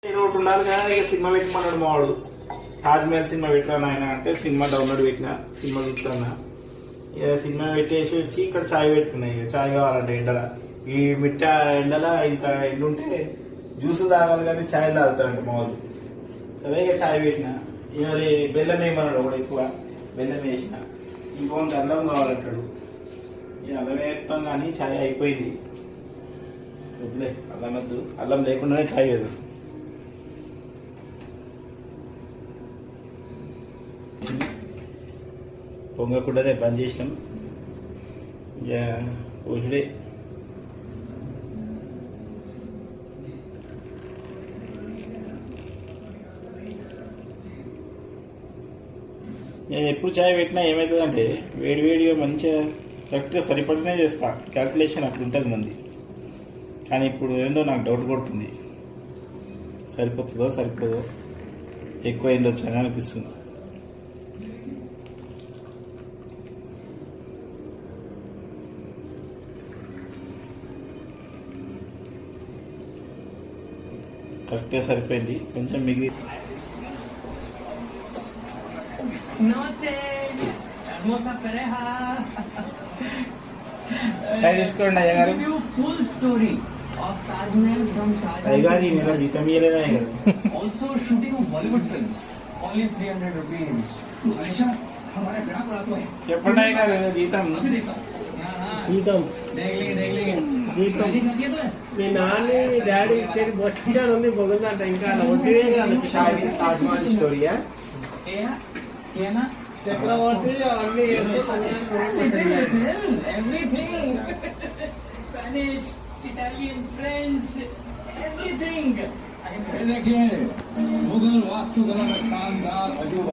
ఏదో ఒకటి ఉండాలి కదా. ఇక సినిమా పెట్టమన్నాడు మావాడు. తాజ్మహల్ సినిమా పెట్టాను ఆయన అంటే సినిమా డౌన్లోడ్ పెట్టిన, సినిమా చూస్తున్నా. ఇక సినిమా పెట్టేసి వచ్చి ఇక్కడ చాయ్ పెడుతున్నాయి. ఇక చాయ్ కావాలంటే ఎండల ఈ మిట్ట ఎండల ఇంత ఎండుంటే జ్యూస్ తాగాలి కానీ చాయ్ తాగుతారంట మావాళ్ళు. సరే ఇక చాయ్ పెట్టిన. ఇక బెల్లం వేయమన్నాడు ఒకటి ఎక్కువ, బెల్లం వేసిన. ఇంకొంత అల్లం కావాలంటాడు. ఇక అల్లం వేస్తాం కానీ చాయ్ అయిపోయింది. వద్దులే అల్లం వద్దు, అల్లం లేకుండానే చాయ్ లేదు. పొంగకుండానే బంద్ చేసినాం. ఇక పోసుడే. నేను ఎప్పుడు చాయ్ పెట్టినా ఏమవుతుందంటే వేడివేడిగా మంచిగా కరెక్ట్గా సరిపడినే చేస్తా. క్యాల్కులేషన్ అప్పుడు ఉంటుంది మంది. కానీ ఇప్పుడు ఏందో నాకు డౌట్ కొడుతుంది, సరిపోతుందో సరిపోదో, ఎక్కువ ఏందో వచ్చాయని అనిపిస్తుంది. కరెక్ట్గా సరిపోయింది, కొంచెం మిగిలి. తీసుకోండి అయ్యగారు. అయ్యగారు మీరు జీతం ఇయ్యలేదా అయ్యగారు? చెప్పండి అయ్యగారు జీతం. జీతం జీతం మీ నాన్న డాడీ ఇచ్చేది బొచ్చాడు ఉంది, పొగుందంట. ఇంకా తాజ్మహల్ స్టోరీయా చక్రవర్తి అన్ని Spanish, Italian, French, everything. देखिए मुगल वास्तुकला का शानदार अजूबा।